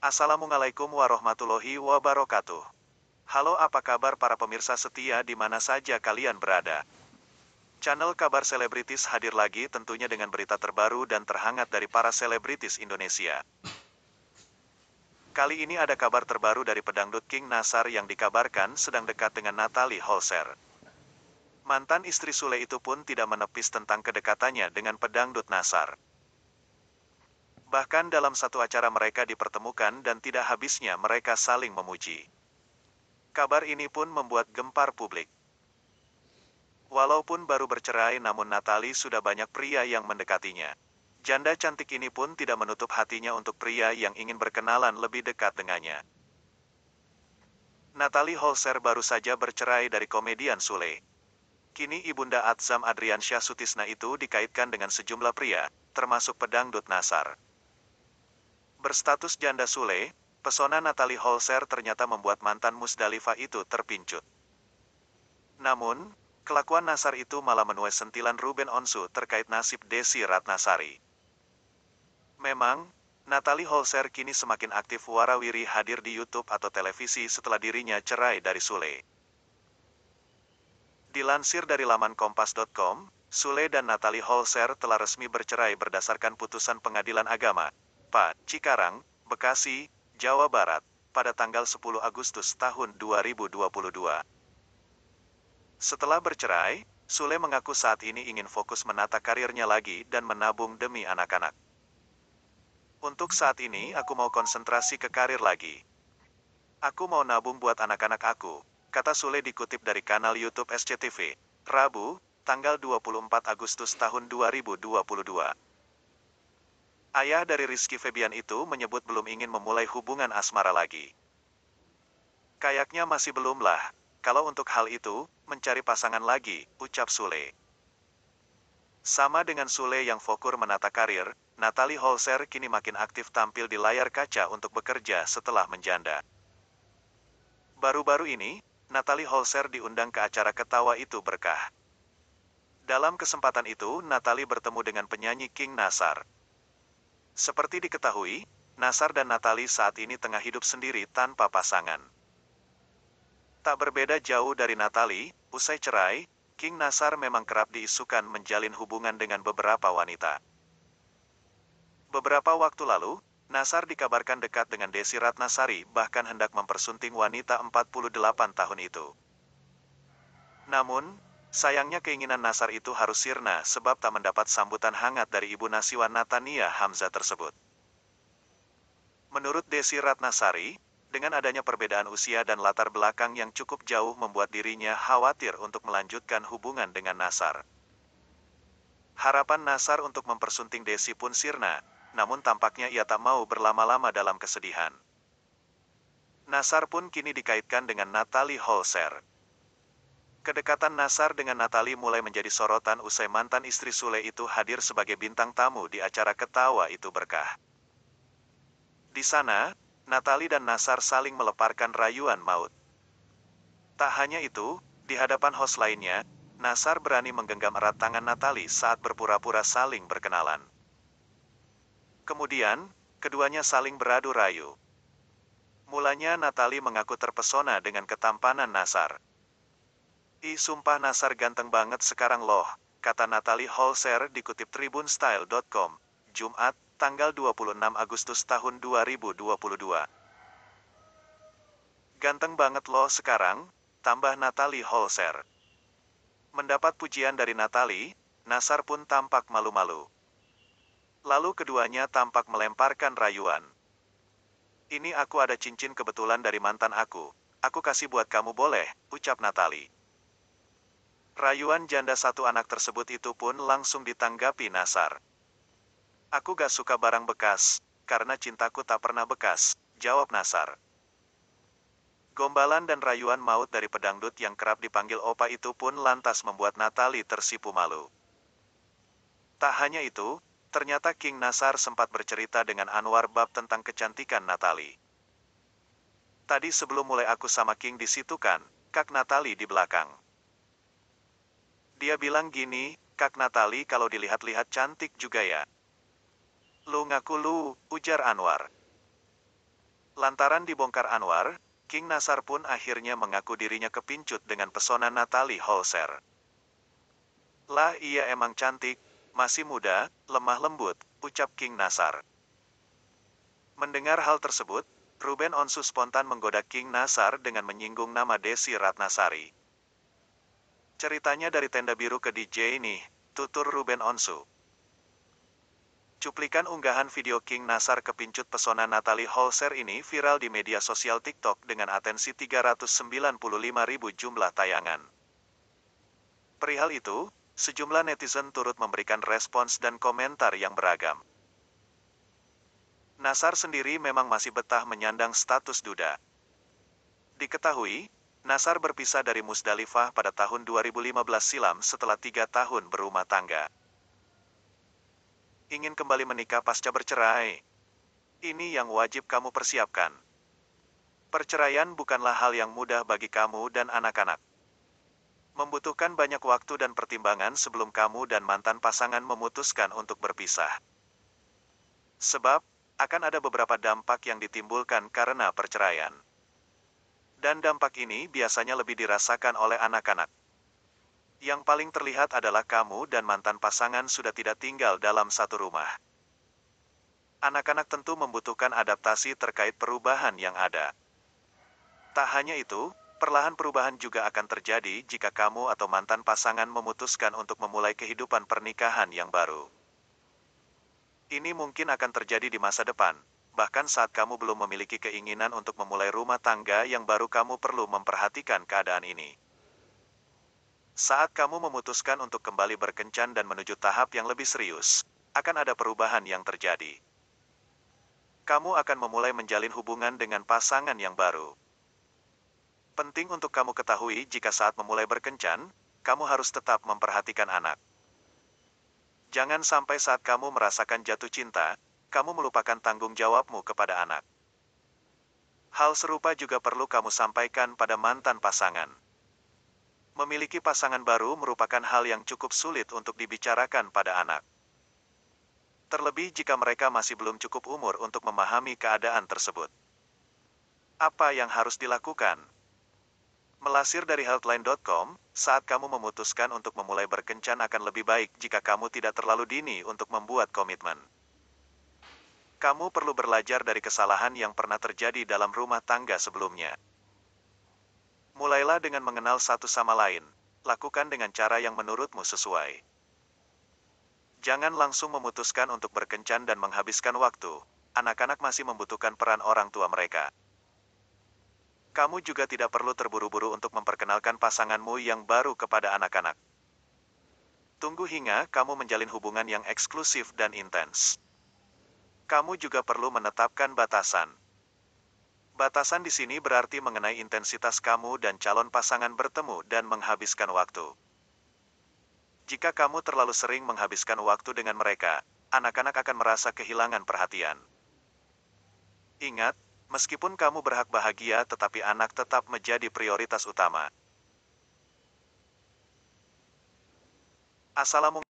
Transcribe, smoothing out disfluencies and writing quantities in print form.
Assalamualaikum warahmatullahi wabarakatuh. Halo, apa kabar para pemirsa setia di mana saja kalian berada? Channel Kabar Selebritis hadir lagi tentunya dengan berita terbaru dan terhangat dari para selebritis Indonesia. Kali ini ada kabar terbaru dari pedangdut King Nasar yang dikabarkan sedang dekat dengan Natalie Holzer. Mantan istri Sule itu pun tidak menepis tentang kedekatannya dengan pedangdut Nasar. Bahkan dalam satu acara mereka dipertemukan dan tidak habisnya mereka saling memuji. Kabar ini pun membuat gempar publik. Walaupun baru bercerai namun Natalie sudah banyak pria yang mendekatinya. Janda cantik ini pun tidak menutup hatinya untuk pria yang ingin berkenalan lebih dekat dengannya. Natalie Holzer baru saja bercerai dari komedian Sule. Kini ibunda Atzam Adriansyah Sutisna itu dikaitkan dengan sejumlah pria, termasuk pedangdut Nasar. Berstatus janda Sule, pesona Natalie Holzer ternyata membuat mantan Musdalifah itu terpincut. Namun, kelakuan Nasar itu malah menuai sentilan Ruben Onsu terkait nasib Desi Ratnasari. Memang, Natalie Holzer kini semakin aktif warawiri hadir di YouTube atau televisi setelah dirinya cerai dari Sule. Dilansir dari laman kompas.com, Sule dan Natalie Holzer telah resmi bercerai berdasarkan putusan Pengadilan Agama, Cikarang, Bekasi, Jawa Barat, pada tanggal 10 Agustus tahun 2022. Setelah bercerai, Sule mengaku saat ini ingin fokus menata karirnya lagi dan menabung demi anak-anak. Untuk saat ini aku mau konsentrasi ke karir lagi. Aku mau nabung buat anak-anak aku, kata Sule dikutip dari kanal YouTube SCTV, Rabu, tanggal 24 Agustus tahun 2022. Ayah dari Rizky Febian itu menyebut belum ingin memulai hubungan asmara lagi. Kayaknya masih belum lah, kalau untuk hal itu, mencari pasangan lagi, ucap Sule. Sama dengan Sule yang fokus menata karir, Natalie Holzer kini makin aktif tampil di layar kaca untuk bekerja setelah menjanda. Baru-baru ini, Natalie Holzer diundang ke acara Ketawa Itu Berkah. Dalam kesempatan itu, Natalie bertemu dengan penyanyi King Nasar. Seperti diketahui, Nasar dan Natalie saat ini tengah hidup sendiri tanpa pasangan. Tak berbeda jauh dari Natalie, usai cerai, King Nasar memang kerap diisukan menjalin hubungan dengan beberapa wanita. Beberapa waktu lalu, Nasar dikabarkan dekat dengan Desi Ratnasari bahkan hendak mempersunting wanita 48 tahun itu. Namun, sayangnya keinginan Nasar itu harus sirna sebab tak mendapat sambutan hangat dari Ibu Nasiwan Natania Hamzah tersebut. Menurut Desi Ratnasari, dengan adanya perbedaan usia dan latar belakang yang cukup jauh membuat dirinya khawatir untuk melanjutkan hubungan dengan Nasar. Harapan Nasar untuk mempersunting Desi pun sirna, namun tampaknya ia tak mau berlama-lama dalam kesedihan. Nasar pun kini dikaitkan dengan Natalie Holzer. Kedekatan Nasar dengan Natalie mulai menjadi sorotan usai mantan istri Sule itu hadir sebagai bintang tamu di acara Ketawa Itu Berkah. Di sana, Natalie dan Nasar saling meleparkan rayuan maut. Tak hanya itu, di hadapan host lainnya, Nasar berani menggenggam erat tangan Natalie saat berpura-pura saling berkenalan. Kemudian, keduanya saling beradu rayu. Mulanya Natalie mengaku terpesona dengan ketampanan Nasar. Sumpah Nasar ganteng banget sekarang loh, kata Natalie Holzer dikutip tribunstyle.com, Jumat, tanggal 26 Agustus tahun 2022. Ganteng banget loh sekarang, tambah Natalie Holzer. Mendapat pujian dari Natalie, Nasar pun tampak malu-malu. Lalu keduanya tampak melemparkan rayuan. Ini aku ada cincin kebetulan dari mantan aku kasih buat kamu boleh, ucap Natalie. Rayuan janda satu anak tersebut itu pun langsung ditanggapi Nasar. Aku gak suka barang bekas, karena cintaku tak pernah bekas, jawab Nasar. Gombalan dan rayuan maut dari pedangdut yang kerap dipanggil Opa itu pun lantas membuat Natalie tersipu malu. Tak hanya itu, ternyata King Nasar sempat bercerita dengan Anwar bab tentang kecantikan Natalie. Tadi sebelum mulai aku sama King di situ kan, Kak Natalie di belakang. Dia bilang gini, Kak Natalie kalau dilihat-lihat cantik juga ya. Lu ngaku lu, ujar Anwar. Lantaran dibongkar Anwar, King Nasar pun akhirnya mengaku dirinya kepincut dengan pesona Natalie Holzer. Lah iya emang cantik, masih muda, lemah lembut, ucap King Nasar. Mendengar hal tersebut, Ruben Onsu spontan menggoda King Nasar dengan menyinggung nama Desi Ratnasari. Ceritanya dari tenda biru ke DJ nih, tutur Ruben Onsu. Cuplikan unggahan video King Nasar kepincut pesona Natalie Holzer ini viral di media sosial TikTok dengan atensi 395.000 jumlah tayangan. Perihal itu, sejumlah netizen turut memberikan respons dan komentar yang beragam. Nasar sendiri memang masih betah menyandang status duda. Diketahui, Nasar berpisah dari Musdalifah pada tahun 2015 silam setelah 3 tahun berumah tangga. Ingin kembali menikah pasca bercerai? Ini yang wajib kamu persiapkan. Perceraian bukanlah hal yang mudah bagi kamu dan anak-anak. Membutuhkan banyak waktu dan pertimbangan sebelum kamu dan mantan pasangan memutuskan untuk berpisah. Sebab, akan ada beberapa dampak yang ditimbulkan karena perceraian. Dan dampak ini biasanya lebih dirasakan oleh anak-anak. Yang paling terlihat adalah kamu dan mantan pasangan sudah tidak tinggal dalam satu rumah. Anak-anak tentu membutuhkan adaptasi terkait perubahan yang ada. Tak hanya itu, perlahan perubahan juga akan terjadi jika kamu atau mantan pasangan memutuskan untuk memulai kehidupan pernikahan yang baru. Ini mungkin akan terjadi di masa depan, bahkan saat kamu belum memiliki keinginan untuk memulai rumah tangga yang baru, kamu perlu memperhatikan keadaan ini. Saat kamu memutuskan untuk kembali berkencan dan menuju tahap yang lebih serius, akan ada perubahan yang terjadi. Kamu akan memulai menjalin hubungan dengan pasangan yang baru. Penting untuk kamu ketahui jika saat memulai berkencan, kamu harus tetap memperhatikan anak. Jangan sampai saat kamu merasakan jatuh cinta, kamu melupakan tanggung jawabmu kepada anak. Hal serupa juga perlu kamu sampaikan pada mantan pasangan. Memiliki pasangan baru merupakan hal yang cukup sulit untuk dibicarakan pada anak. Terlebih jika mereka masih belum cukup umur untuk memahami keadaan tersebut. Apa yang harus dilakukan? Melansir dari Healthline.com, saat kamu memutuskan untuk memulai berkencan akan lebih baik jika kamu tidak terlalu dini untuk membuat komitmen. Kamu perlu belajar dari kesalahan yang pernah terjadi dalam rumah tangga sebelumnya. Mulailah dengan mengenal satu sama lain. Lakukan dengan cara yang menurutmu sesuai. Jangan langsung memutuskan untuk berkencan dan menghabiskan waktu. Anak-anak masih membutuhkan peran orang tua mereka. Kamu juga tidak perlu terburu-buru untuk memperkenalkan pasanganmu yang baru kepada anak-anak. Tunggu hingga kamu menjalin hubungan yang eksklusif dan intens. Kamu juga perlu menetapkan batasan. Batasan di sini berarti mengenai intensitas kamu dan calon pasangan bertemu dan menghabiskan waktu. Jika kamu terlalu sering menghabiskan waktu dengan mereka, anak-anak akan merasa kehilangan perhatian. Ingat, meskipun kamu berhak bahagia, tetapi anak tetap menjadi prioritas utama. Assalamualaikum.